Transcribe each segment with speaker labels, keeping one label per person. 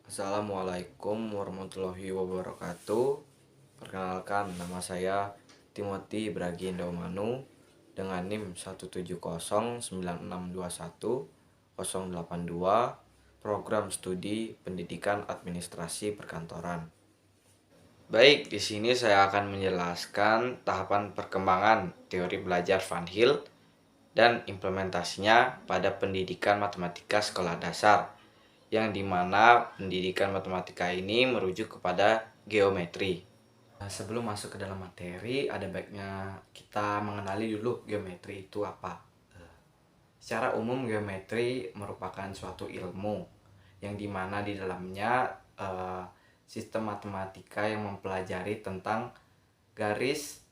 Speaker 1: Assalamualaikum warahmatullahi wabarakatuh. Perkenalkan, nama saya Timothy Bragindo Manu dengan NIM 17096210082, Program Studi Pendidikan Administrasi Perkantoran. Baik, di sini saya akan menjelaskan tahapan perkembangan teori belajar Van Hill dan implementasinya pada pendidikan matematika sekolah dasar, yang dimana pendidikan matematika ini merujuk kepada geometri. Sebelum masuk ke dalam materi, ada baiknya kita mengenali dulu geometri itu apa. Secara umum, geometri merupakan suatu ilmu yang dimana di dalamnya sistem matematika yang mempelajari tentang garis,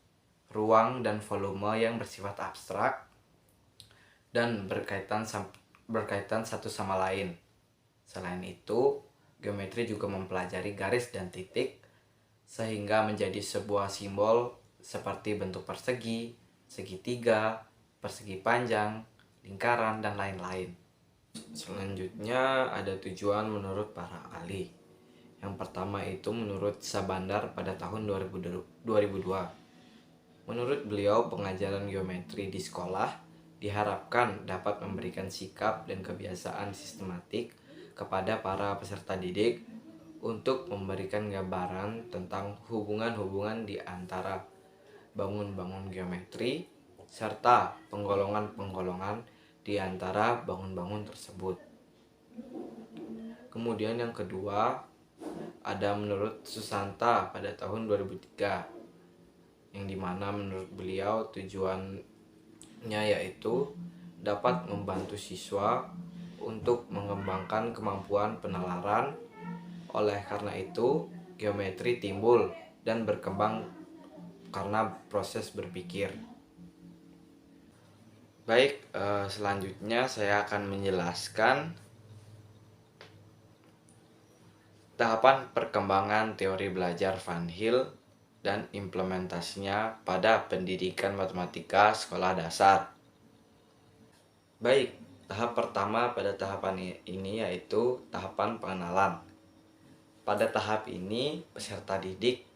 Speaker 1: ruang, dan volume yang bersifat abstrak dan berkaitan satu sama lain. Selain itu, geometri juga mempelajari garis dan titik sehingga menjadi sebuah simbol seperti bentuk persegi, segitiga, persegi panjang, lingkaran, dan lain-lain. Selanjutnya ada tujuan menurut para ahli. Yang pertama itu menurut Sabandar pada tahun 2002. Menurut beliau, pengajaran geometri di sekolah diharapkan dapat memberikan sikap dan kebiasaan sistematik kepada para peserta didik untuk memberikan gambaran tentang hubungan-hubungan di antara bangun-bangun geometri serta penggolongan-penggolongan di antara bangun-bangun tersebut. Kemudian yang kedua ada menurut Susanta pada tahun 2003, yang dimana menurut beliau tujuannya yaitu dapat membantu siswa untuk mengembangkan kemampuan penalaran. Oleh karena itu, geometri timbul dan berkembang karena proses berpikir. Baik, selanjutnya saya akan menjelaskan tahapan perkembangan teori belajar Van Hill dan implementasinya pada pendidikan matematika sekolah dasar. Baik, tahap pertama pada tahapan ini yaitu tahapan pengenalan. Pada tahap ini, peserta didik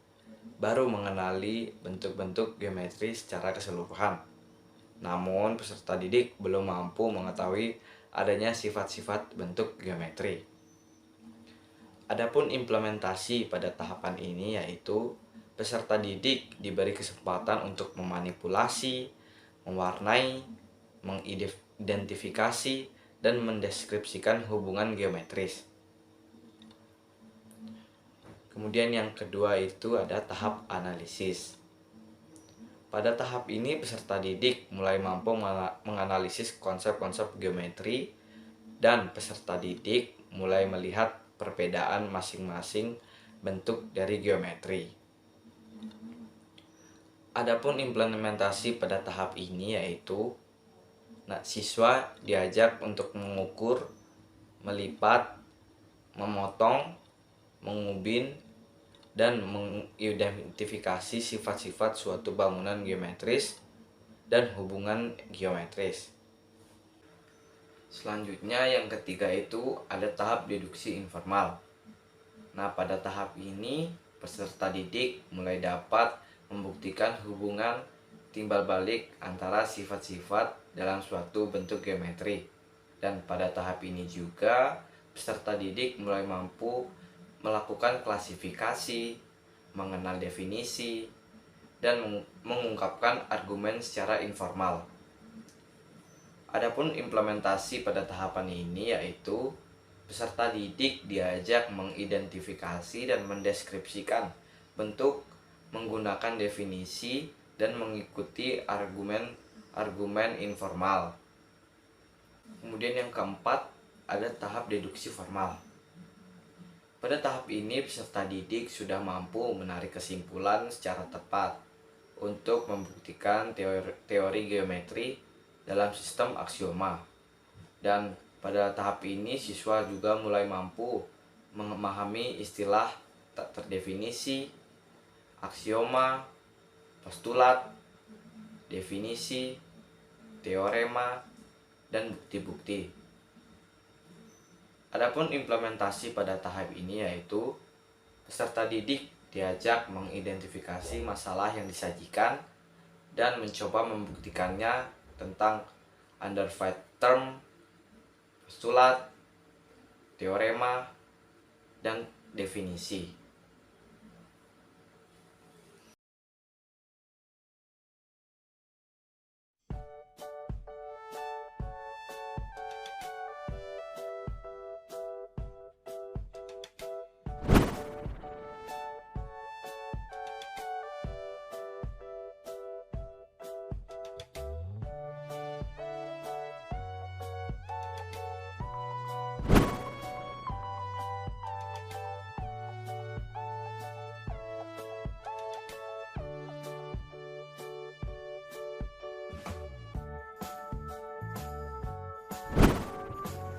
Speaker 1: baru mengenali bentuk-bentuk geometri secara keseluruhan. Namun, peserta didik belum mampu mengetahui adanya sifat-sifat bentuk geometri. Adapun implementasi pada tahapan ini yaitu peserta didik diberi kesempatan untuk memanipulasi, mewarnai, mengidentifikasi, dan mendeskripsikan hubungan geometris. Kemudian yang kedua itu ada tahap analisis. Pada tahap ini peserta didik mulai mampu menganalisis konsep-konsep geometri dan peserta didik mulai melihat perbedaan masing-masing bentuk dari geometri. Adapun implementasi pada tahap ini yaitu siswa diajak untuk mengukur, melipat, memotong, mengubin, dan mengidentifikasi sifat-sifat suatu bangunan geometris dan hubungan geometris. Selanjutnya yang ketiga itu ada tahap deduksi informal. Pada tahap ini peserta didik mulai dapat membuktikan hubungan timbal balik antara sifat-sifat dalam suatu bentuk geometri. Dan pada tahap ini juga peserta didik mulai mampu melakukan klasifikasi, mengenal definisi, dan mengungkapkan argumen secara informal. Adapun implementasi pada tahapan ini yaitu peserta didik diajak mengidentifikasi dan mendeskripsikan bentuk menggunakan definisi dan mengikuti argumen informal. Kemudian yang keempat ada tahap deduksi formal. Pada tahap ini peserta didik sudah mampu menarik kesimpulan secara tepat untuk membuktikan teori geometri dalam sistem aksioma. Dan pada tahap ini siswa juga mulai mampu memahami istilah tak terdefinisi, aksioma, postulat, definisi, teorema, dan bukti-bukti. Adapun implementasi pada tahap ini yaitu peserta didik diajak mengidentifikasi masalah yang disajikan dan mencoba membuktikannya tentang underlying term, postulat, teorema, dan definisi.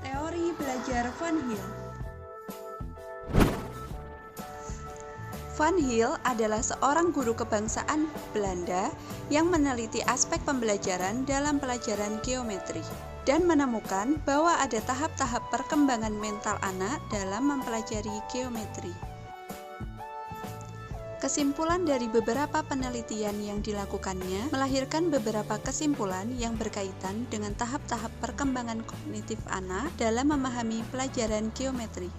Speaker 2: Teori belajar Van Hill. Van Hill adalah seorang guru kebangsaan Belanda yang meneliti aspek pembelajaran dalam pelajaran geometri dan menemukan bahwa ada tahap-tahap perkembangan mental anak dalam mempelajari geometri. Kesimpulan dari beberapa penelitian yang dilakukannya melahirkan beberapa kesimpulan yang berkaitan dengan tahap-tahap perkembangan kognitif anak dalam memahami pelajaran geometri.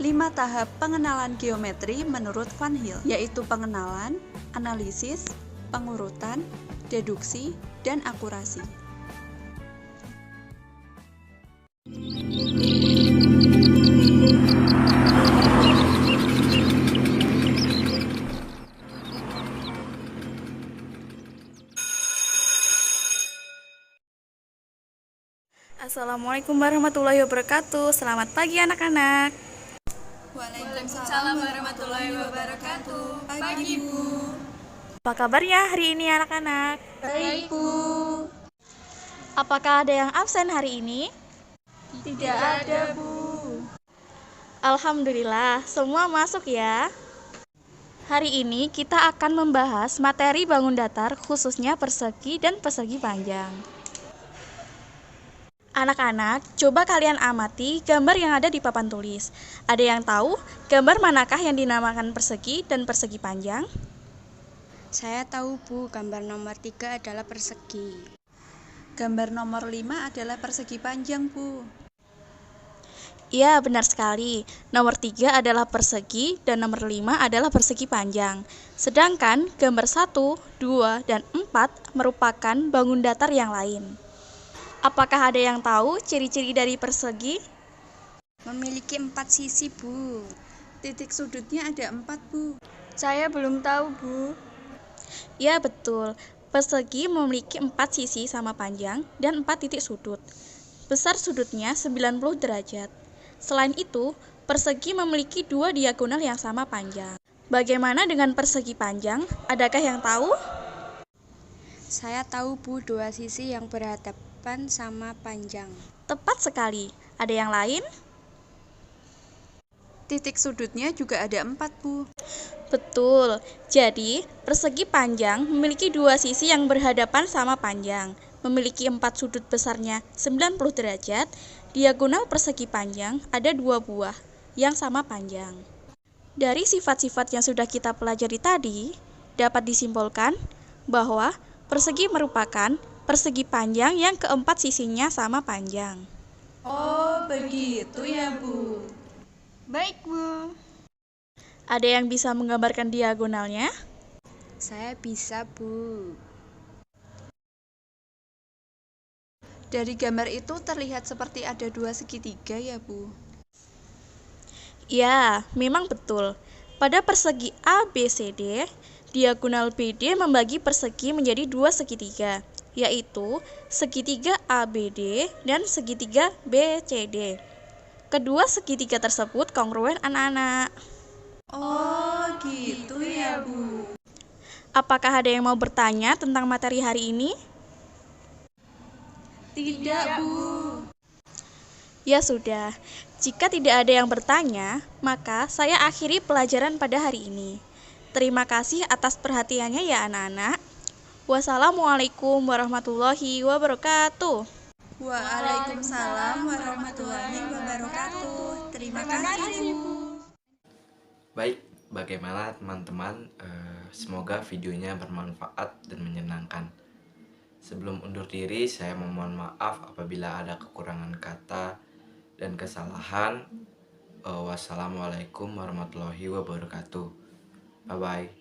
Speaker 2: 5 tahap pengenalan geometri menurut Van Hill, yaitu pengenalan, analisis, pengurutan, deduksi, dan akurasi.
Speaker 3: Assalamualaikum warahmatullahi wabarakatuh. Selamat pagi anak-anak.
Speaker 2: Waalaikumsalam warahmatullahi wabarakatuh. Pagi, Bu.
Speaker 3: Apa kabarnya hari ini anak-anak?
Speaker 2: Baik, Bu.
Speaker 3: Apakah ada yang absen hari ini?
Speaker 2: Tidak ada, Bu.
Speaker 3: Alhamdulillah, semua masuk ya. Hari ini kita akan membahas materi bangun datar khususnya persegi dan persegi panjang. Anak-anak, coba kalian amati gambar yang ada di papan tulis. Ada yang tahu gambar manakah yang dinamakan persegi dan persegi panjang?
Speaker 2: Saya tahu, Bu, gambar nomor 3 adalah persegi.
Speaker 4: Gambar nomor 5 adalah persegi panjang, Bu.
Speaker 3: Iya, benar sekali. Nomor 3 adalah persegi dan nomor 5 adalah persegi panjang. Sedangkan gambar 1, 2, dan 4 merupakan bangun datar yang lain. Apakah ada yang tahu ciri-ciri dari persegi?
Speaker 2: Memiliki 4 sisi, Bu.
Speaker 4: Titik sudutnya ada 4, Bu.
Speaker 2: Saya belum tahu, Bu.
Speaker 3: Ya, betul. Persegi memiliki 4 sisi sama panjang dan 4 titik sudut. Besar sudutnya 90 derajat. Selain itu, persegi memiliki 2 diagonal yang sama panjang. Bagaimana dengan persegi panjang? Adakah yang tahu?
Speaker 2: Saya tahu, Bu, 2 sisi yang berhadapan sama panjang.
Speaker 3: Tepat sekali. Ada yang lain?
Speaker 4: Titik sudutnya juga ada 4, Bu.
Speaker 3: Betul. Jadi, persegi panjang memiliki 2 sisi yang berhadapan sama panjang. Memiliki 4 sudut besarnya 90 derajat. Diagonal persegi panjang ada 2 buah yang sama panjang. Dari sifat-sifat yang sudah kita pelajari tadi, dapat disimpulkan bahwa persegi merupakan persegi panjang yang keempat sisinya sama panjang.
Speaker 4: Oh, begitu ya, Bu.
Speaker 2: Baik, Bu.
Speaker 3: Ada yang bisa menggambarkan diagonalnya?
Speaker 2: Saya bisa, Bu.
Speaker 4: Dari gambar itu terlihat seperti ada 2 segitiga ya, Bu.
Speaker 3: Ya, memang betul. Pada persegi ABCD, diagonal BD membagi persegi menjadi 2 segitiga, yaitu segitiga ABD dan segitiga BCD. Kedua segitiga tersebut kongruen anak-anak.
Speaker 4: Oh, gitu ya, Bu.
Speaker 3: Apakah ada yang mau bertanya tentang materi hari ini?
Speaker 4: Tidak, Bu.
Speaker 3: Ya sudah, jika tidak ada yang bertanya, maka saya akhiri pelajaran pada hari ini. Terima kasih atas perhatiannya ya anak-anak. Wassalamualaikum warahmatullahi wabarakatuh.
Speaker 4: Waalaikumsalam warahmatullahi wabarakatuh. Terima kasih, Bu.
Speaker 1: Baik, bagaimana teman-teman? Semoga videonya bermanfaat dan menyenangkan. Sebelum undur diri, saya memohon maaf apabila ada kekurangan kata dan kesalahan. Wassalamualaikum warahmatullahi wabarakatuh. Bye-bye.